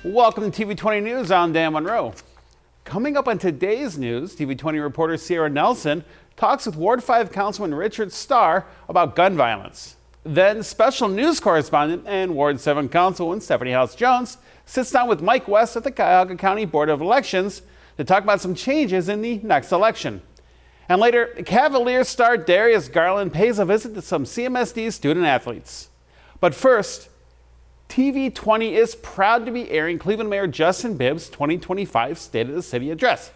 Welcome to TV20 News. I'm Dan Monroe. Coming up on today's news, TV20 reporter Ciarra Nelson talks with Ward 5 Councilman Richard Starr about gun violence. Then special news correspondent and Ward 7 Councilwoman Stephanie Howse-Jones sits down with Mike West at the Cuyahoga County Board of Elections to talk about some changes in the next election. And later, Cavaliers star Darius Garland pays a visit to some CMSD student athletes. But first, TV20 is proud to be airing Cleveland Mayor Justin Bibb's 2025 State of the City address.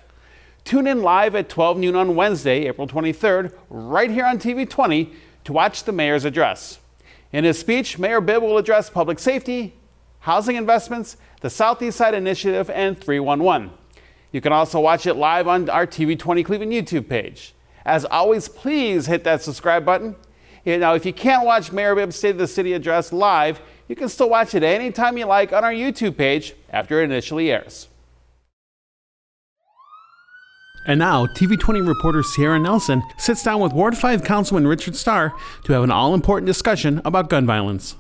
Tune in live at 12 noon on Wednesday, April 23rd, right here on TV20 to watch the mayor's address. In his speech, Mayor Bibb will address public safety, housing investments, the Southeast Side Initiative, and 311. You can also watch it live on our TV20 Cleveland YouTube page. As always, please hit that subscribe button. Now, if you can't watch Mayor Bibb's State of the City address live, you can still watch it anytime you like on our YouTube page after it initially airs. And now, TV20 reporter Ciarra Nelson sits down with Ward 5 Councilman Richard Starr to have an all-important discussion about gun violence.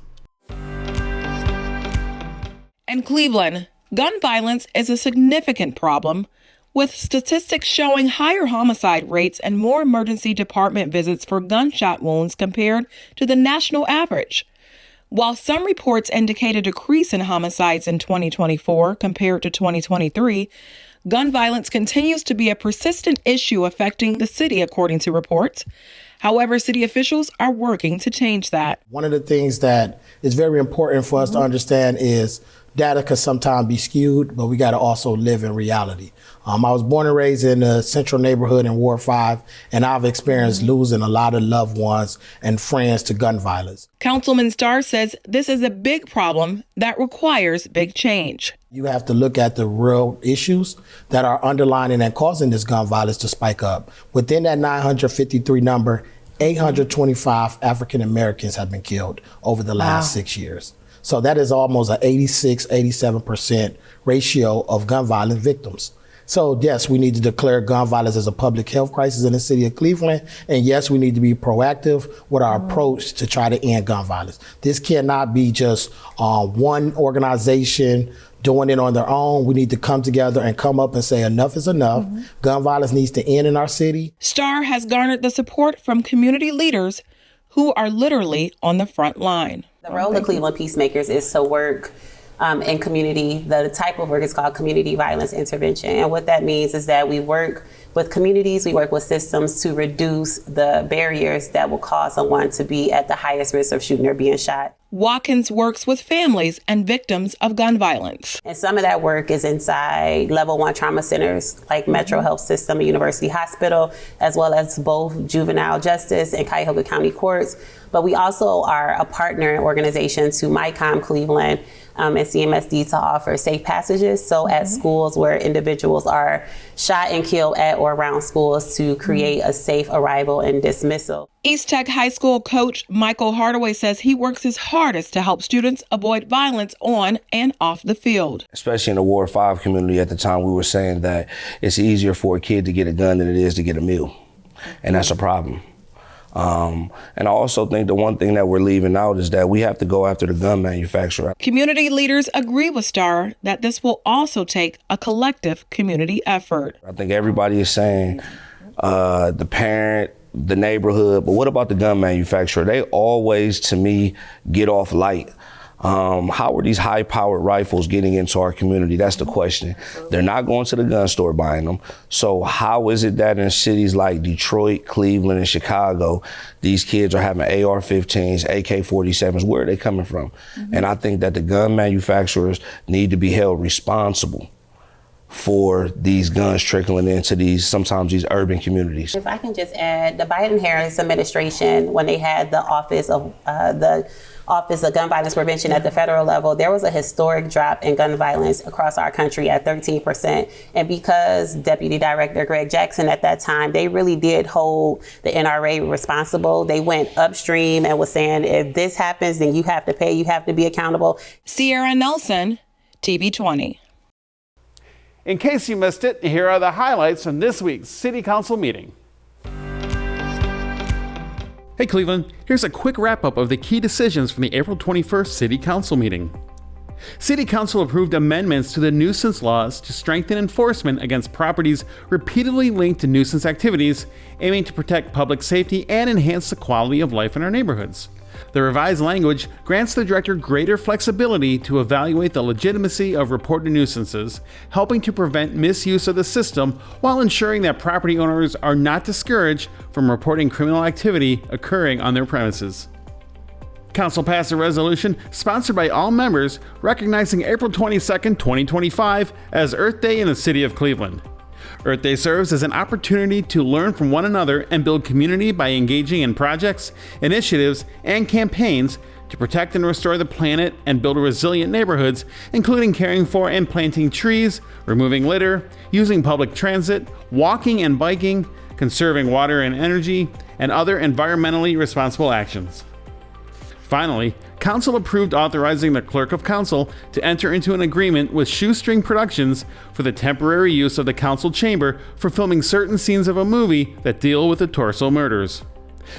In Cleveland, gun violence is a significant problem, with statistics showing higher homicide rates and more emergency department visits for gunshot wounds compared to the national average. While some reports indicate a decrease in homicides in 2024 compared to 2023, gun violence continues to be a persistent issue affecting the city, according to reports. However, city officials are working to change that. One of the things that is very important for us to understand is data can sometimes be skewed, but we got to also live in reality. I was born and raised in a central neighborhood in Ward 5, and I've experienced losing a lot of loved ones and friends to gun violence. Councilman Starr says this is a big problem that requires big change. You have to look at the real issues that are underlying and causing this gun violence to spike up. Within that 953 number, 825 African Americans have been killed over the last 6 years. So that is almost an 86, 87% ratio of gun violence victims. So yes, we need to declare gun violence as a public health crisis in the city of Cleveland. And yes, we need to be proactive with our approach to try to end gun violence. This cannot be just one organization doing it on their own. We need to come together and come up and say enough is enough. Gun violence needs to end in our city. Starr has garnered the support from community leaders who are literally on the front line. The role of Cleveland Peacemakers is to work in community. The type of work is called community violence intervention. And what that means is that we work with communities, we work with systems to reduce the barriers that will cause someone to be at the highest risk of shooting or being shot. Watkins works with families and victims of gun violence. And some of that work is inside level 1 trauma centers like Metro Health System and University Hospital, as well as both juvenile justice and Cuyahoga County courts. But we also are a partner organization to MyCom Cleveland and CMSD to offer safe passages. So at schools where individuals are shot and killed at or around schools to create a safe arrival and dismissal. East Tech High School coach Michael Hardaway says he works his hardest to help students avoid violence on and off the field. Especially in the Ward 5 community at the time, we were saying that it's easier for a kid to get a gun than it is to get a meal. And that's a problem. And I also think the one thing that we're leaving out is that we have to go after the gun manufacturer. Community leaders agree with Starr that this will also take a collective community effort. I think everybody is saying the parent, the neighborhood, but what about the gun manufacturer? They always, to me, get off light. How are these high-powered rifles getting into our community? That's the question. They're not going to the gun store buying them. So how is it that in cities like Detroit, Cleveland, and Chicago, these kids are having AR-15s, AK-47s? Where are they coming from? And I think that the gun manufacturers need to be held responsible for these guns trickling into sometimes these urban communities. If I can just add, the Biden-Harris administration, when they had the Office of Gun Violence Prevention at the federal level, there was a historic drop in gun violence across our country at 13%. And because Deputy Director Greg Jackson at that time, they really did hold the NRA responsible. They went upstream and was saying, if this happens, then you have to pay, you have to be accountable. Ciarra Nelson, TV20. In case you missed it, here are the highlights from this week's City Council meeting. Hey Cleveland, here's a quick wrap-up of the key decisions from the April 21st City Council meeting. City Council approved amendments to the nuisance laws to strengthen enforcement against properties repeatedly linked to nuisance activities, aiming to protect public safety and enhance the quality of life in our neighborhoods. The revised language grants the director greater flexibility to evaluate the legitimacy of reported nuisances, helping to prevent misuse of the system while ensuring that property owners are not discouraged from reporting criminal activity occurring on their premises. Council passed a resolution sponsored by all members recognizing April 22, 2025 as Earth Day in the city of Cleveland. Earth Day serves as an opportunity to learn from one another and build community by engaging in projects, initiatives, and campaigns to protect and restore the planet and build resilient neighborhoods, including caring for and planting trees, removing litter, using public transit, walking and biking, conserving water and energy, and other environmentally responsible actions. Finally, Council approved authorizing the Clerk of Council to enter into an agreement with Shoestring Productions for the temporary use of the Council chamber for filming certain scenes of a movie that deal with the Torso murders.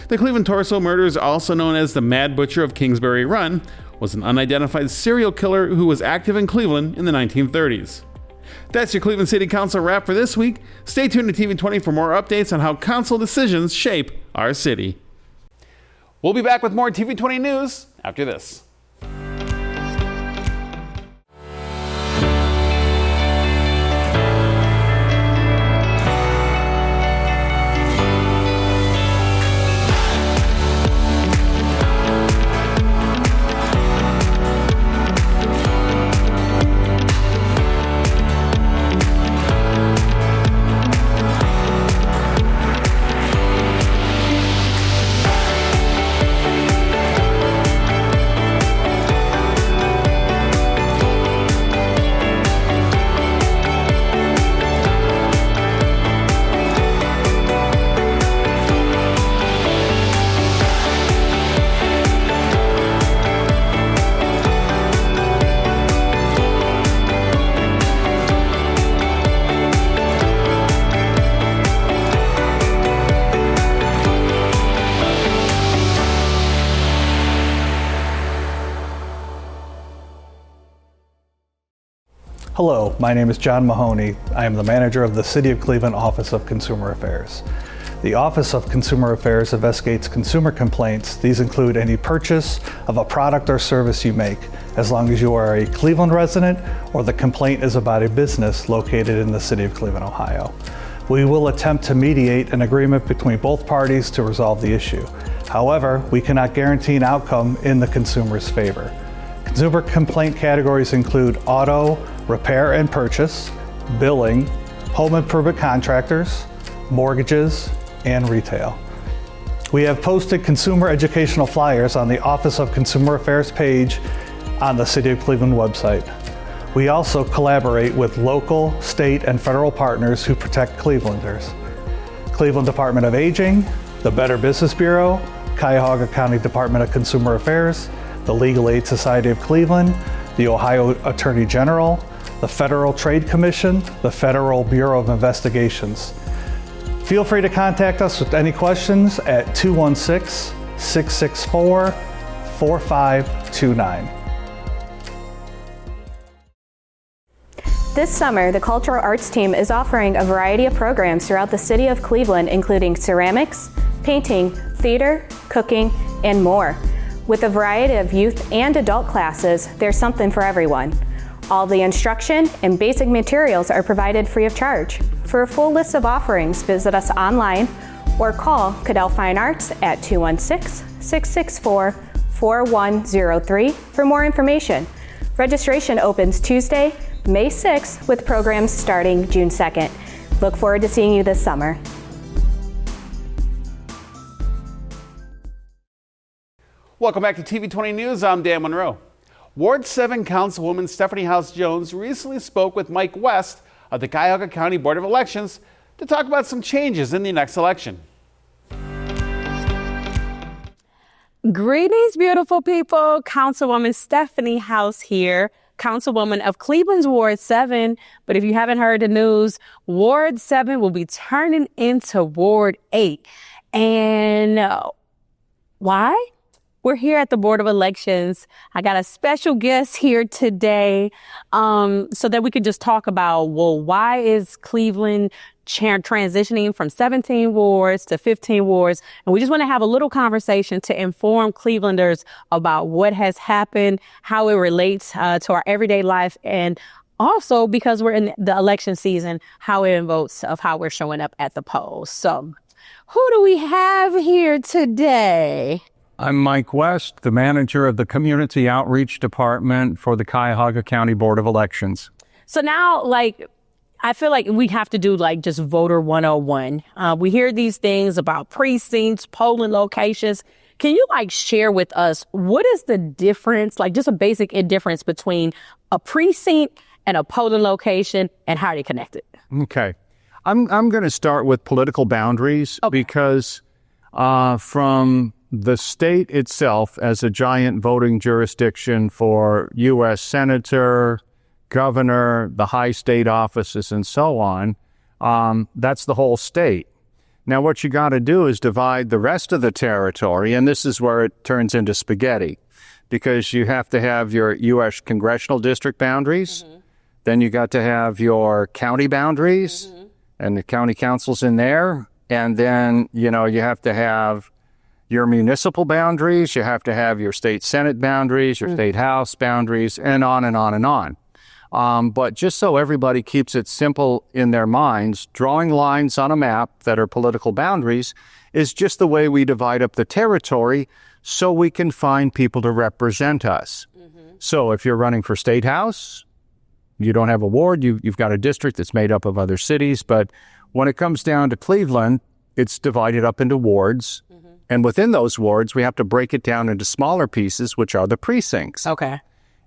The Cleveland Torso murders, also known as the Mad Butcher of Kingsbury Run, was an unidentified serial killer who was active in Cleveland in the 1930s. That's your Cleveland City Council wrap for this week. Stay tuned to TV20 for more updates on how council decisions shape our city. We'll be back with more TV20 news after this. Hello, my name is John Mahoney. I am the manager of the City of Cleveland Office of Consumer Affairs. The Office of Consumer Affairs investigates consumer complaints. These include any purchase of a product or service you make, as long as you are a Cleveland resident or the complaint is about a business located in the City of Cleveland, Ohio. We will attempt to mediate an agreement between both parties to resolve the issue. However, we cannot guarantee an outcome in the consumer's favor. Consumer complaint categories include auto, repair and purchase, billing, home improvement contractors, mortgages, and retail. We have posted consumer educational flyers on the Office of Consumer Affairs page on the City of Cleveland website. We also collaborate with local, state, and federal partners who protect Clevelanders. Cleveland Department of Aging, the Better Business Bureau, Cuyahoga County Department of Consumer Affairs, the Legal Aid Society of Cleveland, the Ohio Attorney General, the Federal Trade Commission, the Federal Bureau of Investigations. Feel free to contact us with any questions at 216-664-4529. This summer, the Cultural Arts team is offering a variety of programs throughout the city of Cleveland, including ceramics, painting, theater, cooking, and more. With a variety of youth and adult classes, there's something for everyone. All the instruction and basic materials are provided free of charge. For a full list of offerings, visit us online or call Cadell Fine Arts at 216-664-4103 for more information. Registration opens Tuesday, May 6th, with programs starting June 2nd. Look forward to seeing you this summer. Welcome back to TV20 News. I'm Dan Monroe. Ward 7 Councilwoman Stephanie Howse-Jones recently spoke with Mike West of the Cuyahoga County Board of Elections to talk about some changes in the next election. Greetings, beautiful people. Councilwoman Stephanie Howse here, Councilwoman of Cleveland's Ward 7. But if you haven't heard the news, Ward 7 will be turning into Ward 8. And why? We're here at the Board of Elections. I got a special guest here today so that we could just talk about, well, why is Cleveland transitioning from 17 wards to 15 wards? And we just want to have a little conversation to inform Clevelanders about what has happened, how it relates to our everyday life, and also, because we're in the election season, how it votes of how we're showing up at the polls. So who do we have here today? I'm Mike West, the manager of the Community Outreach Department for the Cuyahoga County Board of Elections. So now, I feel like we have to do just voter 101. We hear these things about precincts, polling locations. Can you share with us, what is the difference, just a basic difference between a precinct and a polling location, and how are they connected? Okay. I'm going to start with political boundaries because from the state itself as a giant voting jurisdiction for U.S. Senator, governor, the high state offices, and so on, that's the whole state. Now, what you got to do is divide the rest of the territory, and this is where it turns into spaghetti, because you have to have your U.S. congressional district boundaries, then you got to have your county boundaries, and the county councils in there, and then, you have to have your municipal boundaries, you have to have your state senate boundaries, your state house boundaries, and on and on and on. But just so everybody keeps it simple in their minds, drawing lines on a map that are political boundaries is just the way we divide up the territory so we can find people to represent us. So if you're running for state house, you don't have a ward, you've got a district that's made up of other cities. But when it comes down to Cleveland, it's divided up into wards. And within those wards, we have to break it down into smaller pieces, which are the precincts. Okay.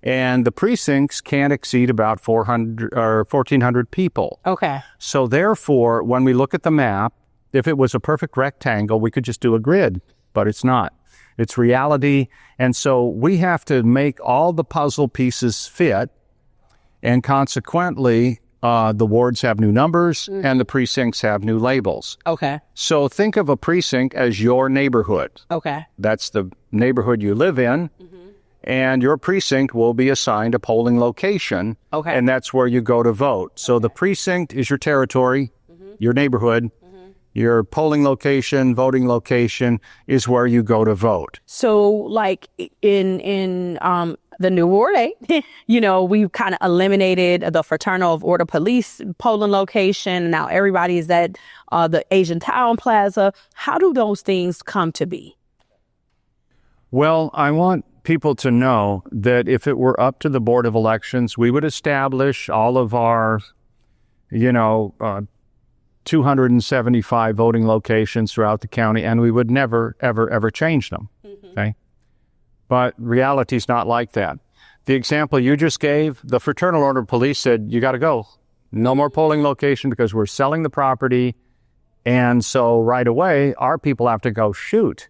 And the precincts can't exceed about 400 or 1,400 people. Okay. So therefore, when we look at the map, if it was a perfect rectangle, we could just do a grid, but it's not. It's reality. And so we have to make all the puzzle pieces fit. And consequently, the wards have new numbers and the precincts have new labels. Okay. So think of a precinct as your neighborhood. Okay. That's the neighborhood you live in. And your precinct will be assigned a polling location. Okay. And that's where you go to vote. So the precinct is your territory, your neighborhood. Your polling location, voting location is where you go to vote. So in the new Ward 8, we've kind of eliminated the Fraternal of Order Police polling location. Now everybody is at the Asian Town Plaza. How do those things come to be? Well, I want people to know that if it were up to the Board of Elections, we would establish all of our, 275 voting locations throughout the county, and we would never, ever, ever change them. Okay? But reality is not like that. The example you just gave, the Fraternal Order of Police said, you got to go. No more polling location because we're selling the property. And so right away, our people have to go, shoot.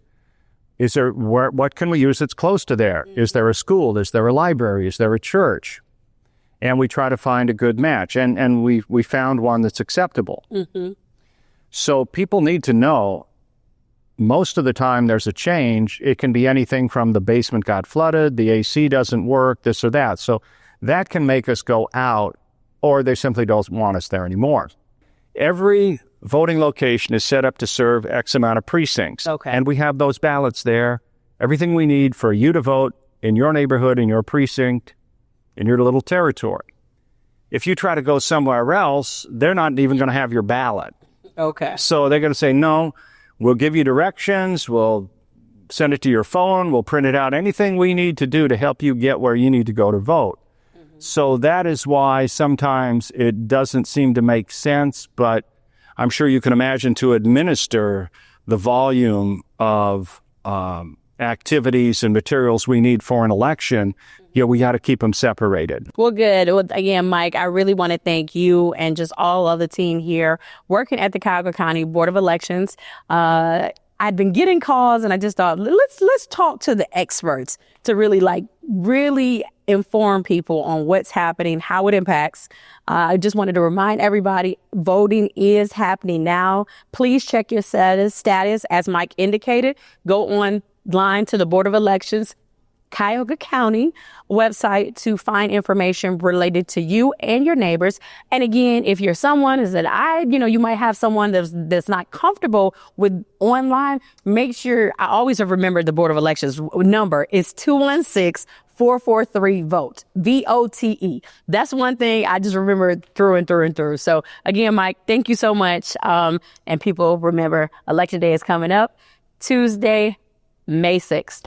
What can we use that's close to there? Is there a school? Is there a library? Is there a church? And we try to find a good match. And we found one that's acceptable. So people need to know, most of the time there's a change. It can be anything from the basement got flooded, the AC doesn't work, this or that. So that can make us go out, or they simply don't want us there anymore. Every voting location is set up to serve X amount of precincts. Okay. And we have those ballots there. Everything we need for you to vote in your neighborhood, in your precinct, in your little territory. If you try to go somewhere else, they're not even going to have your ballot. Okay. So they're going to say, no, we'll give you directions, we'll send it to your phone, we'll print it out, anything we need to do to help you get where you need to go to vote. So that is why sometimes it doesn't seem to make sense, but I'm sure you can imagine to administer the volume of activities and materials we need for an election, we got to keep them separated. Well, good. Well, again, Mike, I really want to thank you and just all of the team here working at the Cuyahoga County Board of Elections. I'd been getting calls and I just thought, let's talk to the experts to really inform people on what's happening, how it impacts. I just wanted to remind everybody, voting is happening now. Please check your status. As Mike indicated, go on line to the Board of Elections Cuyahoga County website to find information related to you and your neighbors. And again, if you're someone is that you might have someone that's not comfortable with online, make sure, I always have remembered the Board of Elections number is 216-443-VOTE, VOTE. That's one thing I just remember through and through and through. So again, Mike, thank you so much. And people remember Election Day is coming up Tuesday, May 6th.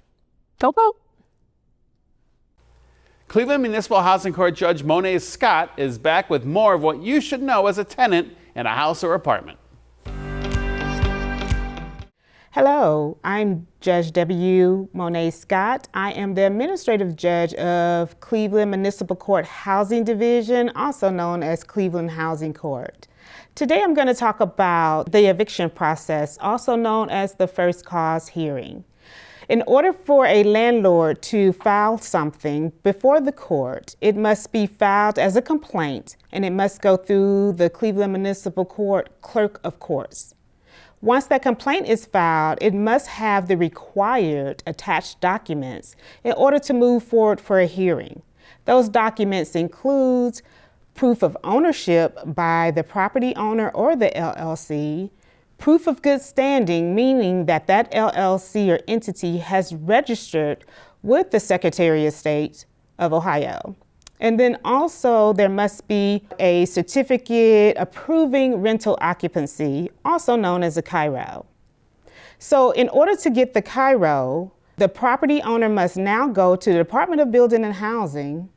Go vote. Cleveland Municipal Housing Court Judge Moná Scott is back with more of what you should know as a tenant in a house or apartment. Hello, I'm Judge W. Moná Scott. I am the administrative judge of Cleveland Municipal Court Housing Division, also known as Cleveland Housing Court. Today I'm going to talk about the eviction process, also known as the first cause hearing. In order for a landlord to file something before the court, it must be filed as a complaint, and it must go through the Cleveland Municipal Court Clerk of Courts. Once that complaint is filed, it must have the required attached documents in order to move forward for a hearing. Those documents include proof of ownership by the property owner or the LLC, proof of good standing, meaning that that LLC or entity has registered with the Secretary of State of Ohio. And then also there must be a certificate approving rental occupancy, also known as a CIRO. So in order to get the CIRO, the property owner must now go to the Department of Building and Housing,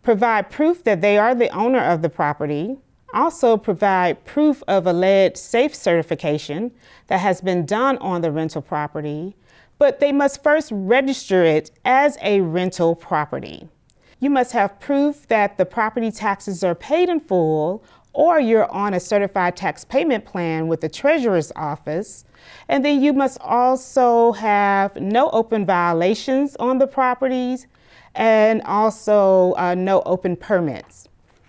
provide proof that they are the owner of the property, also provide proof of alleged safe certification that has been done on the rental property, but they must first register it as a rental property. You must have proof that the property taxes are paid in full, or you're on a certified tax payment plan with the Treasurer's Office. And then you must also have no open violations on the properties and also no open permits.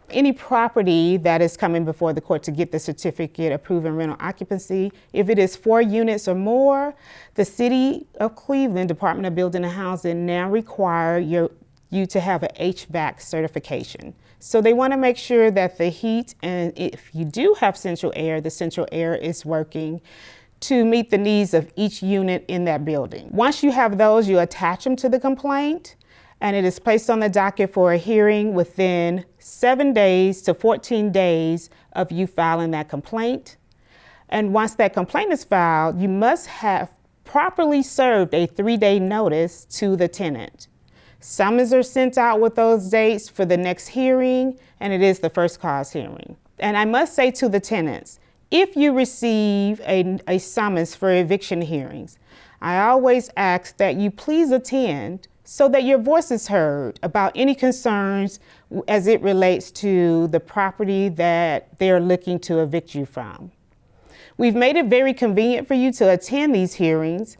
Any property that is coming before the court to get the certificate approving rental occupancy, if it is 4 units or more, the City of Cleveland Department of Building and Housing now require you to have an HVAC certification. So they want to make sure that the heat, and if you do have central air, the central air is working to meet the needs of each unit in that building. Once you have those, you attach them to the complaint, and it is placed on the docket for a hearing within 7 days to 14 days of you filing that complaint. And once that complaint is filed, you must have properly served a 3-day notice to the tenant. Summons are sent out with those dates for the next hearing, and it is the first cause hearing. And I must say to the tenants, if you receive a summons for eviction hearings, I always ask that you please attend so that your voice is heard about any concerns as it relates to the property that they're looking to evict you from. We've made it very convenient for you to attend these hearings.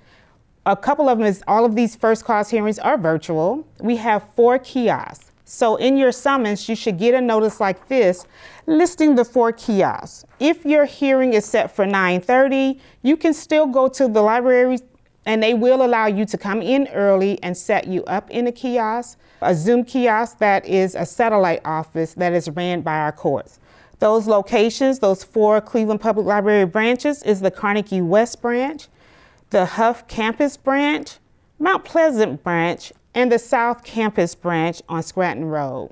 A couple of them all of these first cause hearings are virtual. We have 4 kiosks. So in your summons, you should get a notice like this listing the 4 kiosks. If your hearing is set for 9:30, you can still go to the library and they will allow you to come in early and set you up in a kiosk, a Zoom kiosk that is a satellite office that is ran by our courts. Those locations, those 4 Cleveland Public Library branches, is the Carnegie West branch, the Huff Campus branch, Mount Pleasant branch, and the South Campus branch on Scranton Road.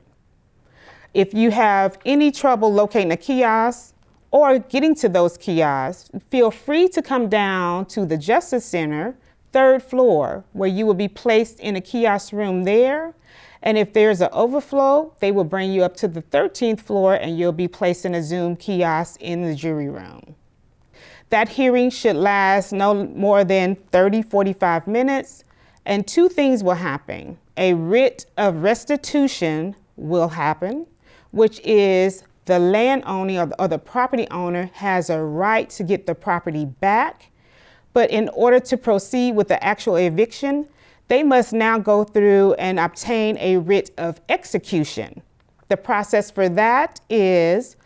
If you have any trouble locating a kiosk or getting to those kiosks, feel free to come down to the Justice Center, 3rd floor, where you will be placed in a kiosk room there. And if there's an overflow, they will bring you up to the 13th floor and you'll be placed in a Zoom kiosk in the jury room. That hearing should last no more than 30-45 minutes, and 2 things will happen. A writ of restitution will happen, which is the landowner or the property owner has a right to get the property back, but in order to proceed with the actual eviction, they must now go through and obtain a writ of execution. The process for that is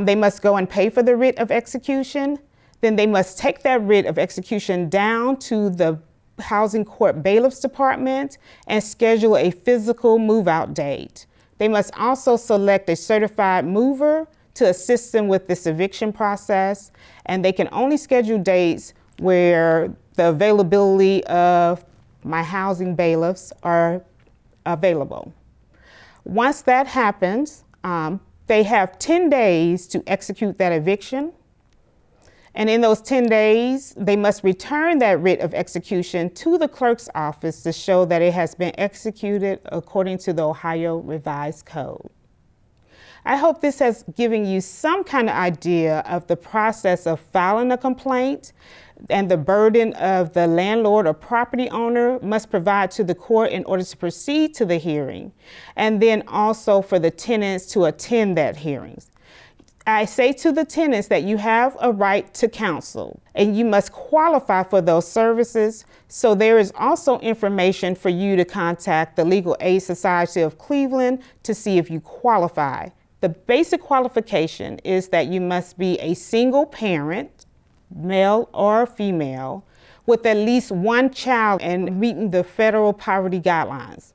they must go and pay for the writ of execution. Then they must take that writ of execution down to the Housing Court Bailiff's Department and schedule a physical move-out date. They must also select a certified mover to assist them with this eviction process, and they can only schedule dates where the availability of my housing bailiffs are available. Once that happens, they have 10 days to execute that eviction. And in those 10 days, they must return that writ of execution to the clerk's office to show that it has been executed according to the Ohio Revised Code. I hope this has given you some kind of idea of the process of filing a complaint and the burden of the landlord or property owner must provide to the court in order to proceed to the hearing, and then also for the tenants to attend that hearing. I say to the tenants that you have a right to counsel and you must qualify for those services. So there is also information for you to contact the Legal Aid Society of Cleveland to see if you qualify. The basic qualification is that you must be a single parent, male or female, with at least one child and meeting the federal poverty guidelines.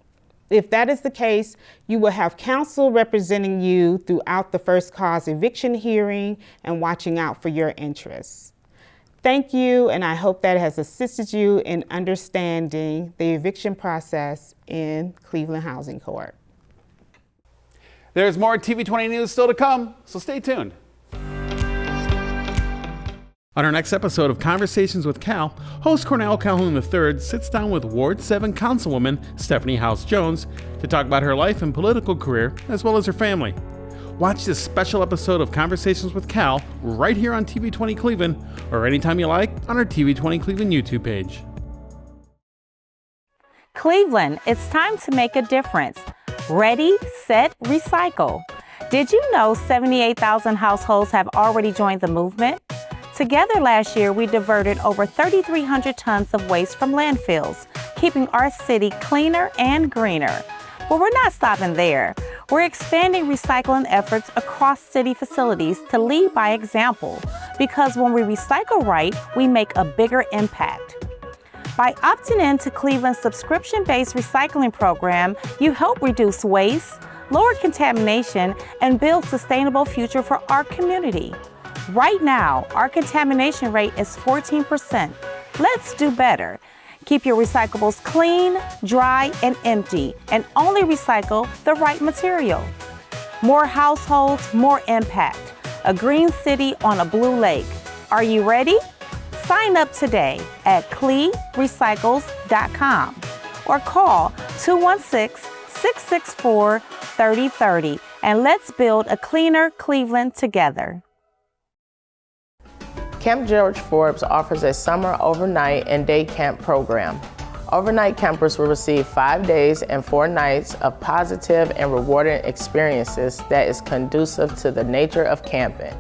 If that is the case, you will have counsel representing you throughout the first cause eviction hearing and watching out for your interests. Thank you, and I hope that has assisted you in understanding the eviction process in Cleveland Housing Court. There's more TV20 news still to come, so stay tuned. On our next episode of Conversations with Cal, host Cornell Calhoun III sits down with Ward 7 Councilwoman Stephanie Howse-Jones to talk about her life and political career, as well as her family. Watch this special episode of Conversations with Cal right here on TV20 Cleveland, or anytime you like on our TV20 Cleveland YouTube page. Cleveland, it's time to make a difference. Ready, set, recycle. Did you know 78,000 households have already joined the movement? Together last year, we diverted over 3,300 tons of waste from landfills, keeping our city cleaner and greener. But we're not stopping there. We're expanding recycling efforts across city facilities to lead by example, because when we recycle right, we make a bigger impact. By opting in to Cleveland's subscription-based recycling program, you help reduce waste, lower contamination, and build a sustainable future for our community. Right now, our contamination rate is 14%. Let's do better. Keep your recyclables clean, dry, and empty, and only recycle the right material. More households, more impact. A green city on a blue lake. Are you ready? Sign up today at clerecycles.com or call 216-664-3030, and let's build a cleaner Cleveland together. Camp George Forbes offers a summer overnight and day camp program. Overnight campers will receive 5 days and 4 nights of positive and rewarding experiences that is conducive to the nature of camping.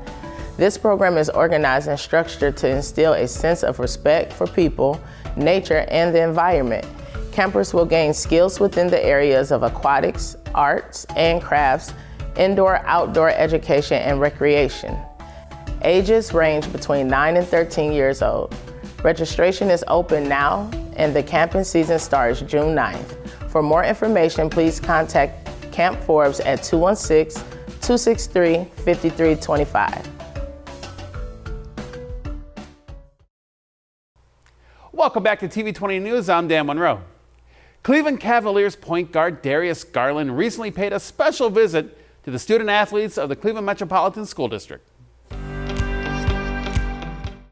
This program is organized and structured to instill a sense of respect for people, nature, and the environment. Campers will gain skills within the areas of aquatics, arts and crafts, indoor-outdoor education, and recreation. Ages range between 9 and 13 years old. Registration is open now, and the camping season starts June 9th. For more information, please contact Camp Forbes at 216-263-5325. Welcome back to TV20 News. I'm Dan Monroe. Cleveland Cavaliers point guard Darius Garland recently paid a special visit to the student athletes of the Cleveland Metropolitan School District.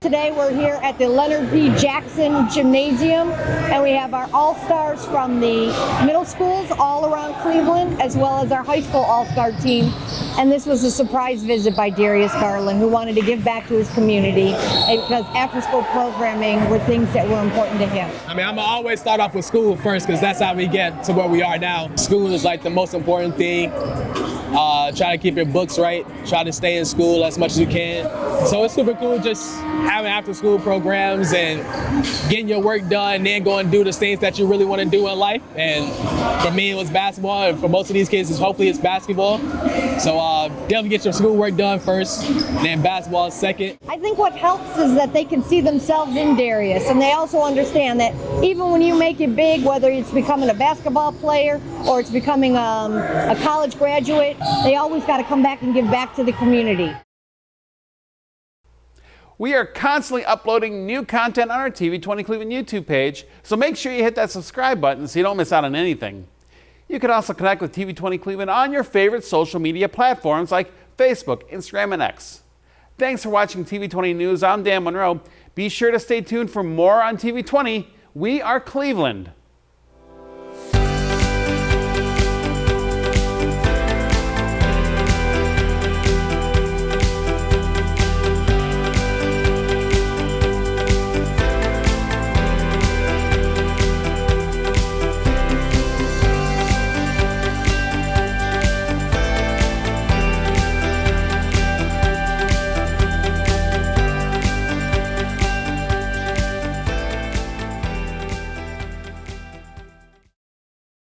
Today we're here at the Leonard B. Jackson Gymnasium, and we have our all-stars from the middle schools all around Cleveland, as well as our high school all-star team. And this was a surprise visit by Darius Garland, who wanted to give back to his community, because after-school programming were things that were important to him. I mean, I'm gonna always start off with school first, because that's how we get to where we are now. School is like the most important thing. try to keep your books right, try to stay in school as much as you can. So it's super cool just having after school programs and getting your work done, then going and do the things that you really want to do in life. And for me, it was basketball, and for most of these kids, hopefully it's basketball. So definitely get your schoolwork done first, then basketball second. I think what helps is that they can see themselves in Darius, and they also understand that even when you make it big, whether it's becoming a basketball player or it's becoming a college graduate, they always got to come back and give back to the community. We are constantly uploading new content on our TV20 Cleveland YouTube page, so make sure you hit that subscribe button so you don't miss out on anything. You can also connect with TV20 Cleveland on your favorite social media platforms like Facebook, Instagram, and X. Thanks for watching TV20 News. I'm Dan Monroe. Be sure to stay tuned for more on TV20. We are Cleveland.